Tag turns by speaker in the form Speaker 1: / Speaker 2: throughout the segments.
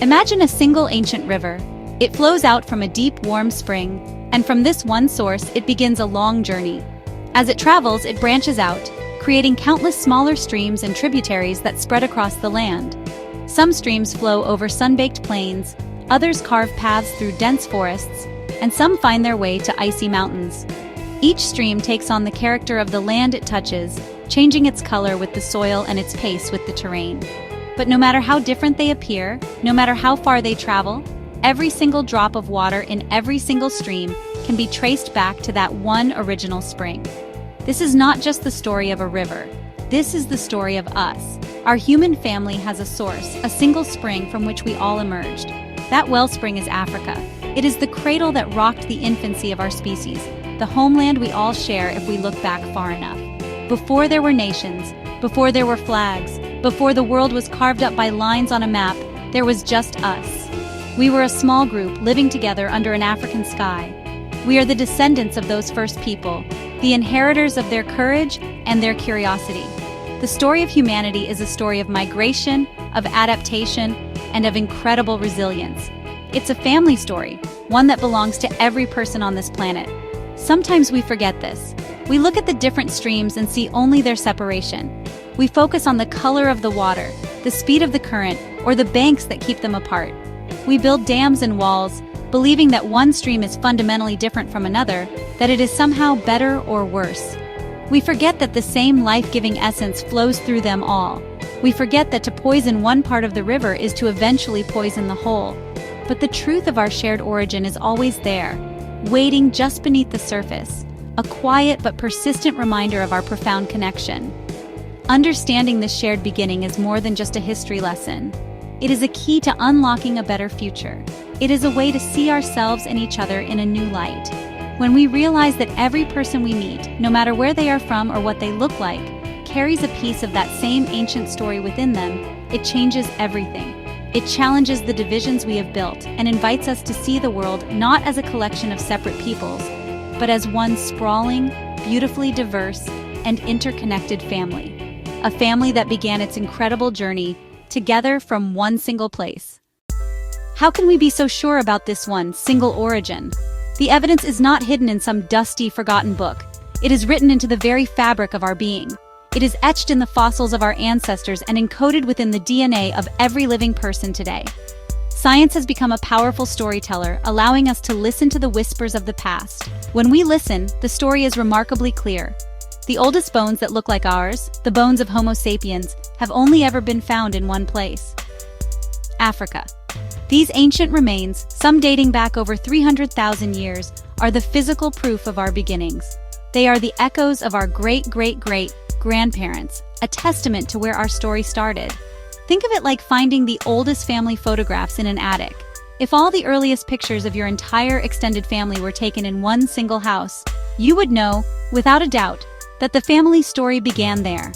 Speaker 1: Imagine a single ancient river. It flows out from a deep, warm spring, and from this one source it begins a long journey. As it travels, it branches out, creating countless smaller streams and tributaries that spread across the land. Some streams flow over sun-baked plains, others carve paths through dense forests, and some find their way to icy mountains. Each stream takes on the character of the land it touches, changing its color with the soil and its pace with the terrain. But no matter how different they appear, no matter how far they travel, every single drop of water in every single stream can be traced back to that one original spring. This is not just the story of a river. This is the story of us. Our human family has a source, a single spring from which we all emerged. That wellspring is Africa. It is the cradle that rocked the infancy of our species, the homeland we all share if we look back far enough. Before there were nations, before there were flags, before the world was carved up by lines on a map, there was just us. We were a small group living together under an African sky. We are the descendants of those first people, the inheritors of their courage and their curiosity. The story of humanity is a story of migration, of adaptation, and of incredible resilience. It's a family story, one that belongs to every person on this planet. Sometimes we forget this. We look at the different streams and see only their separation. We focus on the color of the water, the speed of the current, or the banks that keep them apart. We build dams and walls, believing that one stream is fundamentally different from another, that it is somehow better or worse. We forget that the same life-giving essence flows through them all. We forget that to poison one part of the river is to eventually poison the whole. But the truth of our shared origin is always there, waiting just beneath the surface, a quiet but persistent reminder of our profound connection. Understanding this shared beginning is more than just a history lesson. It is a key to unlocking a better future. It is a way to see ourselves and each other in a new light. When we realize that every person we meet, no matter where they are from or what they look like, carries a piece of that same ancient story within them, it changes everything. It challenges the divisions we have built and invites us to see the world not as a collection of separate peoples, but as one sprawling, beautifully diverse, and interconnected family. A family that began its incredible journey together from one single place. How can we be so sure about this one single origin? The evidence is not hidden in some dusty, forgotten book. It is written into the very fabric of our being. It is etched in the fossils of our ancestors and encoded within the DNA of every living person today. Science has become a powerful storyteller, allowing us to listen to the whispers of the past. When we listen, the story is remarkably clear. The oldest bones that look like ours, the bones of Homo sapiens, have only ever been found in one place: Africa. These ancient remains, some dating back over 300,000 years, are the physical proof of our beginnings. They are the echoes of our great-great-great-grandparents, a testament to where our story started. Think of it like finding the oldest family photographs in an attic. If all the earliest pictures of your entire extended family were taken in one single house, you would know, without a doubt, that the family story began there.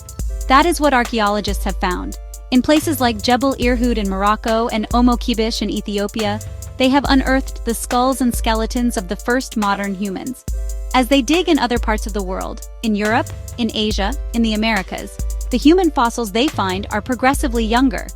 Speaker 1: That is what archaeologists have found. In places like Jebel Irhoud in Morocco and Omo Kibish in Ethiopia, they have unearthed the skulls and skeletons of the first modern humans. As they dig in other parts of the world, in Europe, in Asia, in the Americas, the human fossils they find are progressively younger.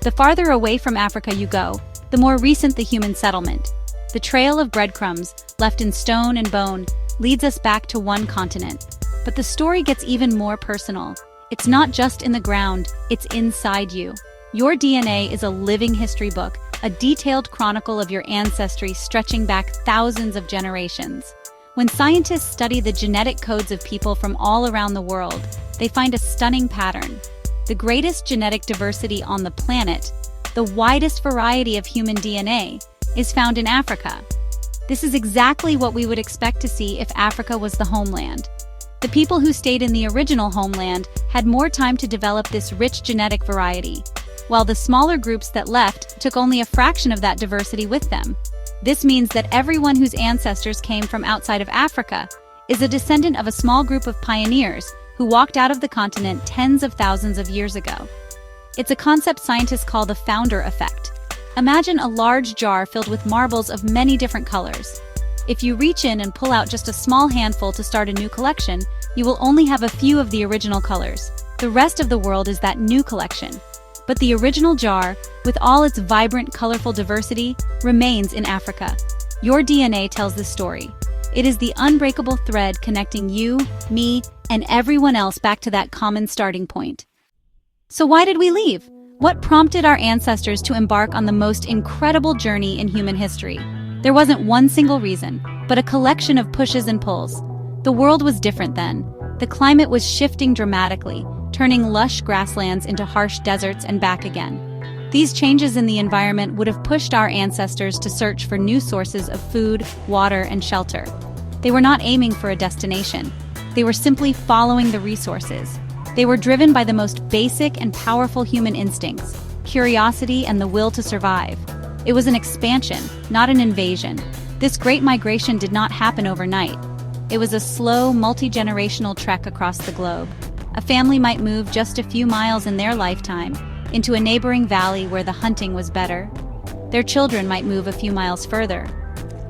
Speaker 1: The farther away from Africa you go, the more recent the human settlement. The trail of breadcrumbs, left in stone and bone, leads us back to one continent. But the story gets even more personal. It's not just in the ground, it's inside you. Your DNA is a living history book, a detailed chronicle of your ancestry stretching back thousands of generations. When scientists study the genetic codes of people from all around the world, they find a stunning pattern. The greatest genetic diversity on the planet, the widest variety of human DNA, is found in Africa. This is exactly what we would expect to see if Africa was the homeland. The people who stayed in the original homeland had more time to develop this rich genetic variety, while the smaller groups that left took only a fraction of that diversity with them. This means that everyone whose ancestors came from outside of Africa is a descendant of a small group of pioneers who walked out of the continent tens of thousands of years ago. It's a concept scientists call the founder effect. Imagine a large jar filled with marbles of many different colors. If you reach in and pull out just a small handful to start a new collection, you will only have a few of the original colors. The rest of the world is that new collection. but the original jar, with all its vibrant, colorful diversity, remains in Africa. Your DNA tells the story. It is the unbreakable thread connecting you, me, and everyone else back to that common starting point. So why did we leave? What prompted our ancestors to embark on the most incredible journey in human history? There wasn't one single reason, but a collection of pushes and pulls. The world was different then. The climate was shifting dramatically, turning lush grasslands into harsh deserts and back again. These changes in the environment would have pushed our ancestors to search for new sources of food, water, and shelter. They were not aiming for a destination. They were simply following the resources. They were driven by the most basic and powerful human instincts, curiosity and the will to survive. It was an expansion, not an invasion. This great migration did not happen overnight. It was a slow, multi-generational trek across the globe. A family might move just a few miles in their lifetime into a neighboring valley where the hunting was better. Their children might move a few miles further.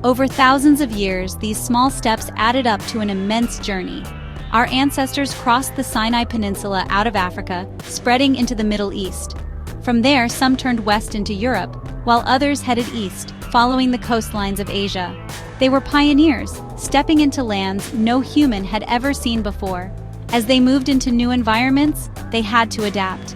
Speaker 1: Over thousands of years, these small steps added up to an immense journey. Our ancestors crossed the Sinai Peninsula out of Africa, spreading into the Middle East. From there, some turned west into Europe, while others headed east, following the coastlines of Asia. They were pioneers, stepping into lands no human had ever seen before. As they moved into new environments, they had to adapt.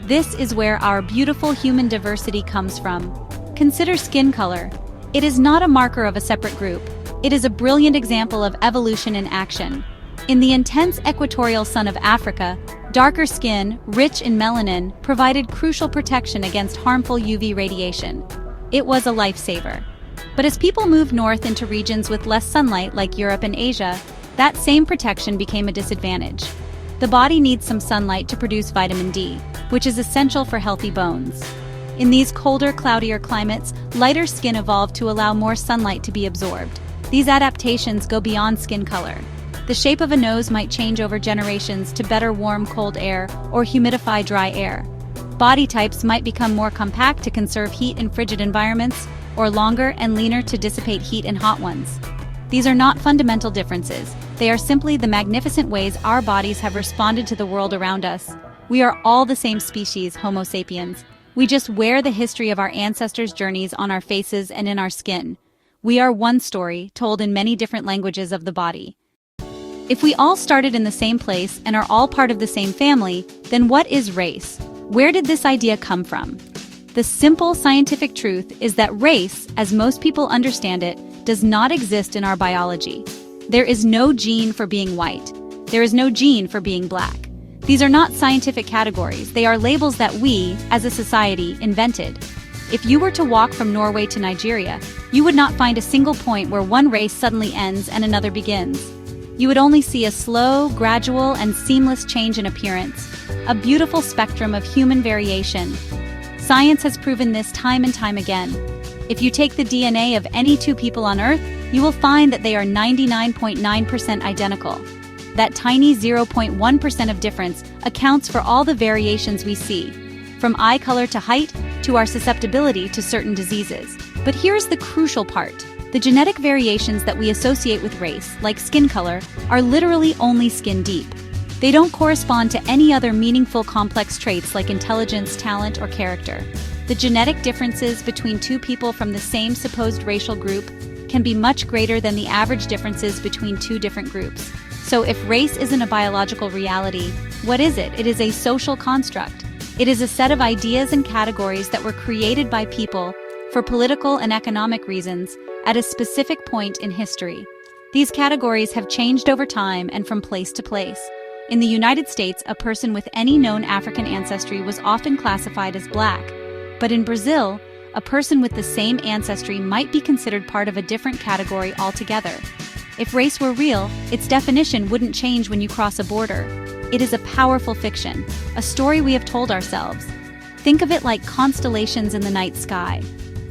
Speaker 1: This is where our beautiful human diversity comes from. Consider skin color. It is not a marker of a separate group. It is a brilliant example of evolution in action. In the intense equatorial sun of Africa, darker skin, rich in melanin, provided crucial protection against harmful UV radiation. It was a lifesaver. But as people moved north into regions with less sunlight like Europe and Asia, that same protection became a disadvantage. The body needs some sunlight to produce vitamin D, which is essential for healthy bones. In these colder, cloudier climates, lighter skin evolved to allow more sunlight to be absorbed. These adaptations go beyond skin color. The shape of a nose might change over generations to better warm cold air or humidify dry air. Body types might become more compact to conserve heat in frigid environments, or longer and leaner to dissipate heat in hot ones. These are not fundamental differences. They are simply the magnificent ways our bodies have responded to the world around us. We are all the same species, Homo sapiens. We just wear the history of our ancestors' journeys on our faces and in our skin. We are one story, told in many different languages of the body. If we all started in the same place and are all part of the same family, then what is race? Where did this idea come from? The simple scientific truth is that race, as most people understand it, does not exist in our biology. There is no gene for being white. There is no gene for being black. These are not scientific categories. They are labels that we, as a society, invented. If you were to walk from Norway to Nigeria, you would not find a single point where one race suddenly ends and another begins. You would only see a slow, gradual, and seamless change in appearance, a beautiful spectrum of human variation. Science has proven this time and time again. If you take the DNA of any two people on Earth, you will find that they are 99.9% identical. That tiny 0.1% of difference accounts for all the variations we see, from eye color to height to our susceptibility to certain diseases. But here's the crucial part. The genetic variations that we associate with race, like skin color, are literally only skin deep. They don't correspond to any other meaningful complex traits like intelligence, talent, or character. The genetic differences between two people from the same supposed racial group can be much greater than the average differences between two different groups. So if race isn't a biological reality, what is it? It is a social construct. It is a set of ideas and categories that were created by people for political and economic reasons at a specific point in history. These categories have changed over time and from place to place. In the United States, a person with any known African ancestry was often classified as black. But in Brazil, a person with the same ancestry might be considered part of a different category altogether. If race were real, its definition wouldn't change when you cross a border. It is a powerful fiction, a story we have told ourselves. Think of it like constellations in the night sky.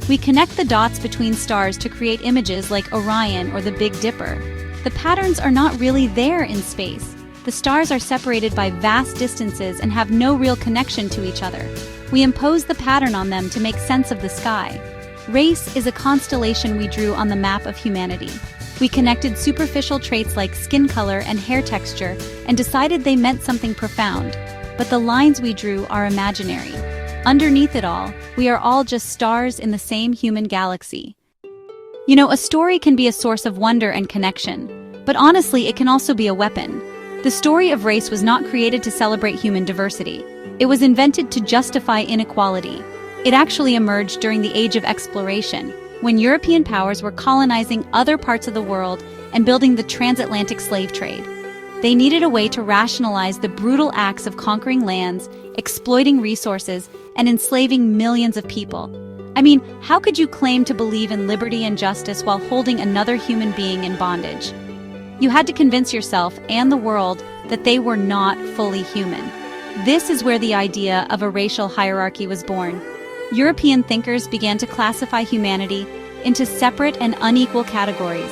Speaker 1: We connect the dots between stars to create images like Orion or the Big Dipper. The patterns are not really there in space. The stars are separated by vast distances and have no real connection to each other. We impose the pattern on them to make sense of the sky. Race is a constellation we drew on the map of humanity. We connected superficial traits like skin color and hair texture and decided they meant something profound. But the lines we drew are imaginary. underneath it all, we are all just stars in the same human galaxy. You know, a story can be a source of wonder and connection, but honestly, it can also be a weapon. The story of race was not created to celebrate human diversity. It was invented to justify inequality. It actually emerged during the Age of Exploration, when European powers were colonizing other parts of the world and building the transatlantic slave trade. They needed a way to rationalize the brutal acts of conquering lands, exploiting resources, and enslaving millions of people. I mean, how could you claim to believe in liberty and justice while holding another human being in bondage? You had to convince yourself and the world that they were not fully human. This is where the idea of a racial hierarchy was born. European thinkers began to classify humanity into separate and unequal categories.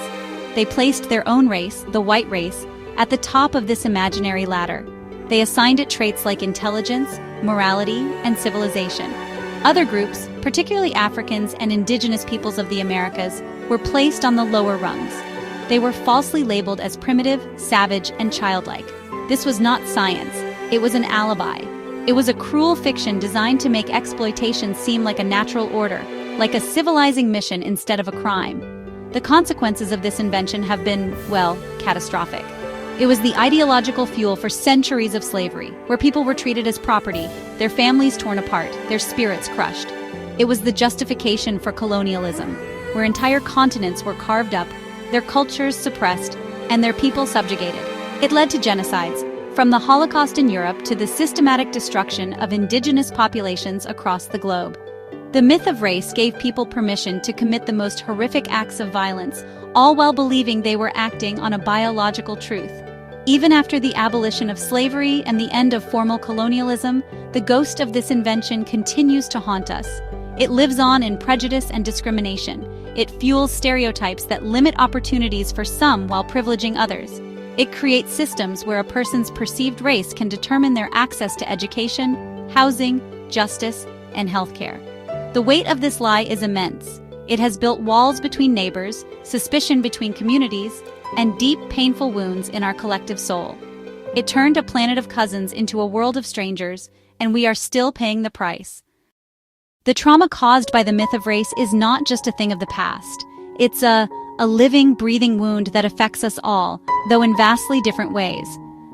Speaker 1: They placed their own race, the white race, at the top of this imaginary ladder. They assigned it traits like intelligence, morality, and civilization. Other groups, particularly Africans and indigenous peoples of the Americas, were placed on the lower rungs. They were falsely labeled as primitive, savage, and childlike. This was not science. It was an alibi. It was a cruel fiction designed to make exploitation seem like a natural order, like a civilizing mission instead of a crime. The consequences of this invention have been, well, catastrophic. It was the ideological fuel for centuries of slavery, where people were treated as property, their families torn apart, their spirits crushed. It was the justification for colonialism, where entire continents were carved up, their cultures suppressed, and their people subjugated. It led to genocides, from the Holocaust in Europe to the systematic destruction of indigenous populations across the globe. The myth of race gave people permission to commit the most horrific acts of violence, all while believing they were acting on a biological truth. Even after the abolition of slavery and the end of formal colonialism, the ghost of this invention continues to haunt us. It lives on in prejudice and discrimination. It fuels stereotypes that limit opportunities for some while privileging others. It creates systems where a person's perceived race can determine their access to education, housing, justice, and healthcare. The weight of this lie is immense. It has built walls between neighbors, suspicion between communities, and deep, painful wounds in our collective soul. It turned a planet of cousins into a world of strangers, and we are still paying the price. The trauma caused by the myth of race is not just a thing of the past. It's a living, breathing wound that affects us all, though in vastly different ways.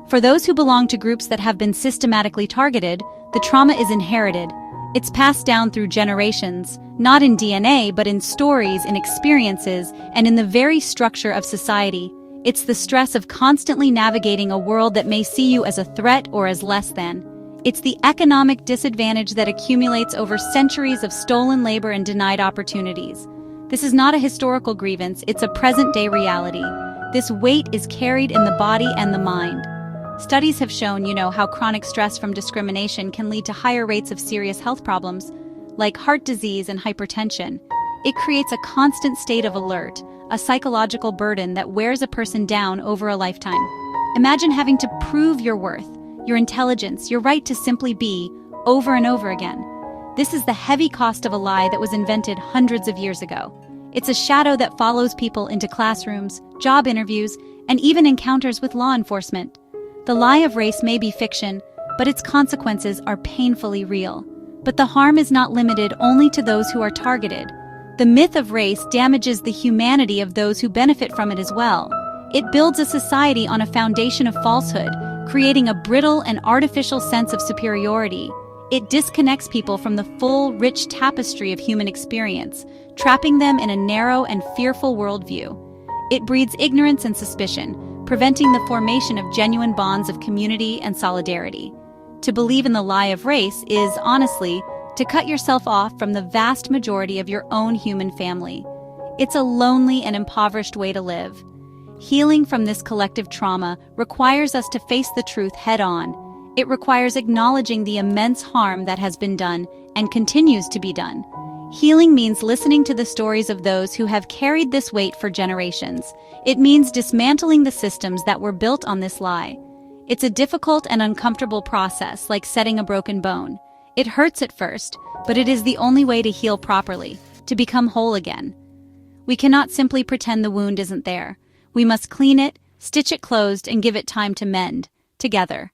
Speaker 1: For those who belong to groups that have been systematically targeted, the trauma is inherited. It's passed down through generations, not in DNA, but in stories, in experiences, and in the very structure of society. It's the stress of constantly navigating a world that may see you as a threat or as less than. It's the economic disadvantage that accumulates over centuries of stolen labor and denied opportunities. This is not a historical grievance, it's a present-day reality. This weight is carried in the body and the mind. Studies have shown, how chronic stress from discrimination can lead to higher rates of serious health problems, like heart disease and hypertension. It creates a constant state of alert, a psychological burden that wears a person down over a lifetime. Imagine having to prove your worth, your intelligence, your right to simply be, over and over again. This is the heavy cost of a lie that was invented hundreds of years ago. It's a shadow that follows people into classrooms, job interviews, and even encounters with law enforcement. The lie of race may be fiction, but its consequences are painfully real. But the harm is not limited only to those who are targeted. The myth of race damages the humanity of those who benefit from it as well. It builds a society on a foundation of falsehood, creating a brittle and artificial sense of superiority. It disconnects people from the full, rich tapestry of human experience, trapping them in a narrow and fearful worldview. It breeds ignorance and suspicion, preventing the formation of genuine bonds of community and solidarity. To believe in the lie of race is, honestly, to cut yourself off from the vast majority of your own human family. It's a lonely and impoverished way to live. Healing from this collective trauma requires us to face the truth head-on. It requires acknowledging the immense harm that has been done and continues to be done. Healing means listening to the stories of those who have carried this weight for generations. It means dismantling the systems that were built on this lie. It's a difficult and uncomfortable process, like setting a broken bone. It hurts at first, but it is the only way to heal properly, to become whole again. We cannot simply pretend the wound isn't there. We must clean it, stitch it closed, and give it time to mend, together.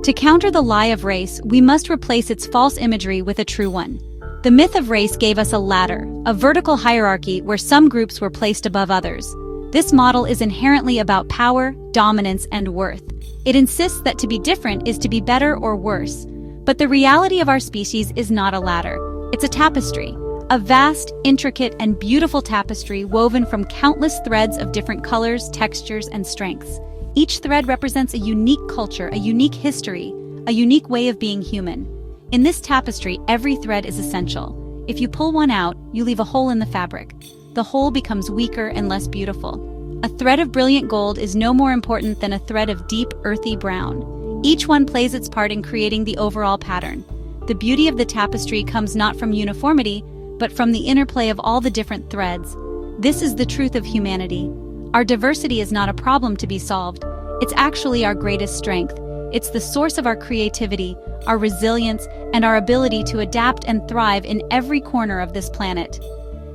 Speaker 1: To counter the lie of race, we must replace its false imagery with a true one. The myth of race gave us a ladder, a vertical hierarchy where some groups were placed above others. This model is inherently about power, dominance, and worth. It insists that to be different is to be better or worse. But the reality of our species is not a ladder. It's a tapestry. A vast, intricate, and beautiful tapestry woven from countless threads of different colors, textures, and strengths. Each thread represents a unique culture, a unique history, a unique way of being human. In this tapestry, every thread is essential. If you pull one out, you leave a hole in the fabric. The whole becomes weaker and less beautiful. A thread of brilliant gold is no more important than a thread of deep, earthy brown. Each one plays its part in creating the overall pattern. The beauty of the tapestry comes not from uniformity, but from the interplay of all the different threads. This is the truth of humanity. Our diversity is not a problem to be solved. It's actually our greatest strength. It's the source of our creativity, our resilience, and our ability to adapt and thrive in every corner of this planet.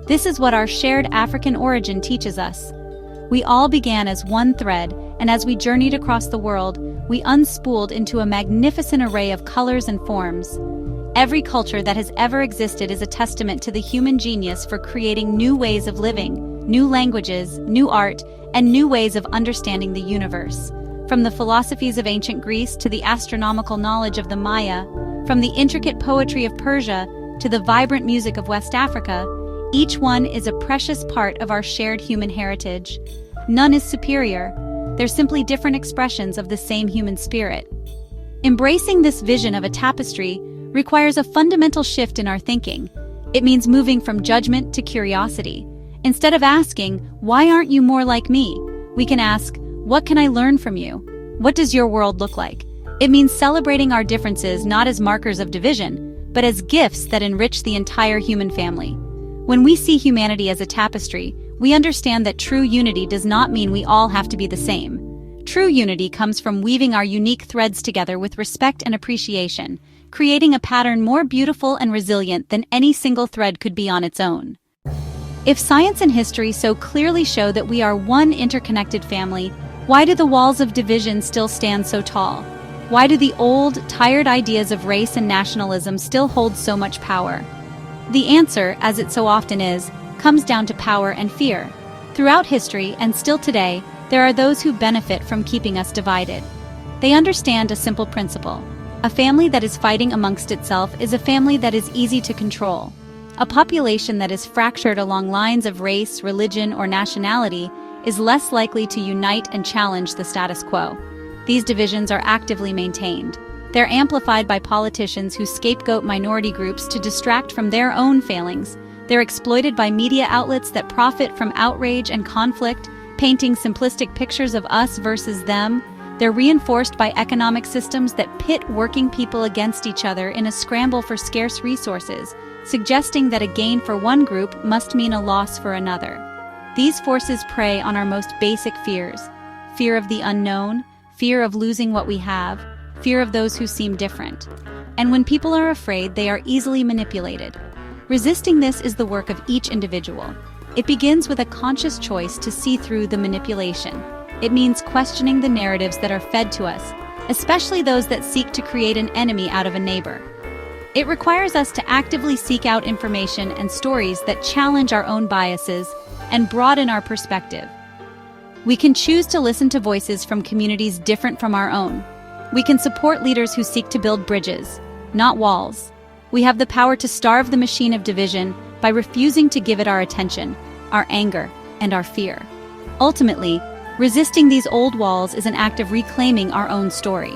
Speaker 1: This is what our shared African origin teaches us. We all began as one thread, and as we journeyed across the world, we unspooled into a magnificent array of colors and forms. Every culture that has ever existed is a testament to the human genius for creating new ways of living, new languages, new art, and new ways of understanding the universe. From the philosophies of ancient Greece to the astronomical knowledge of the Maya, from the intricate poetry of Persia to the vibrant music of West Africa, each one is a precious part of our shared human heritage. None is superior. They're simply different expressions of the same human spirit. Embracing this vision of a tapestry requires a fundamental shift in our thinking. It means moving from judgment to curiosity. Instead of asking, "Why aren't you more like me?" we can ask, "What can I learn from you? What does your world look like?" It means celebrating our differences not as markers of division, but as gifts that enrich the entire human family. When we see humanity as a tapestry, we understand that true unity does not mean we all have to be the same. True unity comes from weaving our unique threads together with respect and appreciation, creating a pattern more beautiful and resilient than any single thread could be on its own. If science and history so clearly show that we are one interconnected family, why do the walls of division still stand so tall? Why do the old, tired ideas of race and nationalism still hold so much power? The answer, as it so often is, comes down to power and fear. Throughout history, and still today, there are those who benefit from keeping us divided. They understand a simple principle. A family that is fighting amongst itself is a family that is easy to control. A population that is fractured along lines of race, religion, or nationality is less likely to unite and challenge the status quo. These divisions are actively maintained. They're amplified by politicians who scapegoat minority groups to distract from their own failings. They're exploited by media outlets that profit from outrage and conflict, painting simplistic pictures of us versus them. They're reinforced by economic systems that pit working people against each other in a scramble for scarce resources, suggesting that a gain for one group must mean a loss for another. These forces prey on our most basic fears: fear of the unknown, fear of losing what we have, fear of those who seem different. And when people are afraid, they are easily manipulated. Resisting this is the work of each individual. It begins with a conscious choice to see through the manipulation. It means questioning the narratives that are fed to us, especially those that seek to create an enemy out of a neighbor. It requires us to actively seek out information and stories that challenge our own biases and broaden our perspective. We can choose to listen to voices from communities different from our own. We can support leaders who seek to build bridges, not walls. We have the power to starve the machine of division by refusing to give it our attention, our anger, and our fear. Ultimately, resisting these old walls is an act of reclaiming our own story.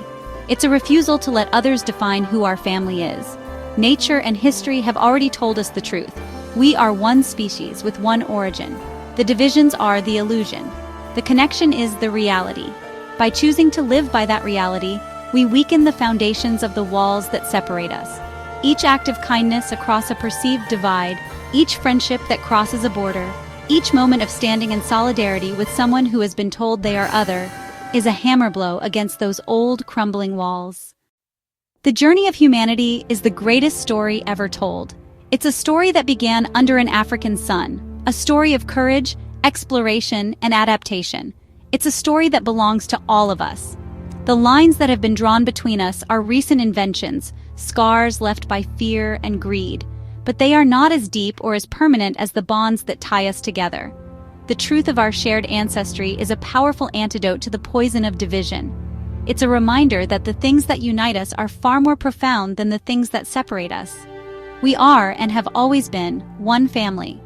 Speaker 1: It's a refusal to let others define who our family is. Nature and history have already told us the truth. We are one species with one origin. The divisions are the illusion. The connection is the reality. By choosing to live by that reality, we weaken the foundations of the walls that separate us. Each act of kindness across a perceived divide, each friendship that crosses a border, each moment of standing in solidarity with someone who has been told they are other, is a hammer blow against those old, crumbling walls. The journey of humanity is the greatest story ever told. It's a story that began under an African sun, a story of courage, exploration, and adaptation. It's a story that belongs to all of us. The lines that have been drawn between us are recent inventions, scars left by fear and greed, but they are not as deep or as permanent as the bonds that tie us together. The truth of our shared ancestry is a powerful antidote to the poison of division. It's a reminder that the things that unite us are far more profound than the things that separate us. We are, and have always been, one family.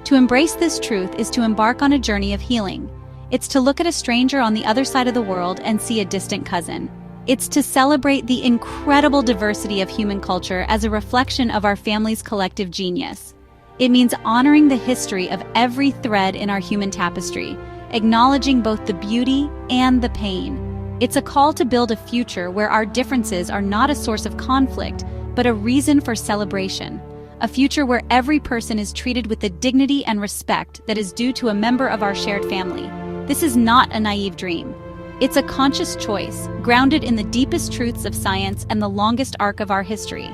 Speaker 1: To embrace this truth is to embark on a journey of healing. It's to look at a stranger on the other side of the world and see a distant cousin. It's to celebrate the incredible diversity of human culture as a reflection of our family's collective genius. It means honoring the history of every thread in our human tapestry, acknowledging both the beauty and the pain. It's a call to build a future where our differences are not a source of conflict, but a reason for celebration. A future where every person is treated with the dignity and respect that is due to a member of our shared family. This is not a naive dream. It's a conscious choice, grounded in the deepest truths of science and the longest arc of our history.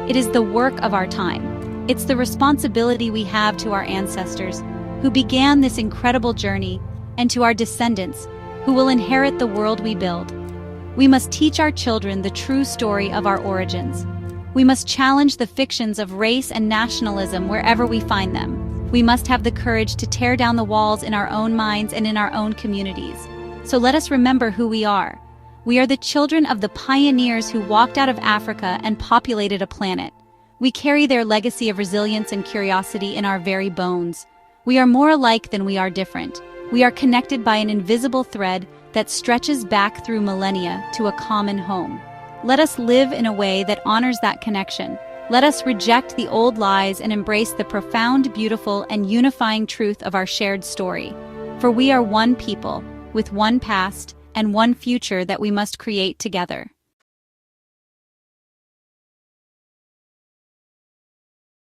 Speaker 1: It is the work of our time. It's the responsibility we have to our ancestors, who began this incredible journey, and to our descendants, who will inherit the world we build. We must teach our children the true story of our origins. We must challenge the fictions of race and nationalism wherever we find them. We must have the courage to tear down the walls in our own minds and in our own communities. So let us remember who we are. We are the children of the pioneers who walked out of Africa and populated a planet. We carry their legacy of resilience and curiosity in our very bones. We are more alike than we are different. We are connected by an invisible thread that stretches back through millennia to a common home. Let us live in a way that honors that connection. Let us reject the old lies and embrace the profound, beautiful, and unifying truth of our shared story. For we are one people, with one past and one future that we must create together.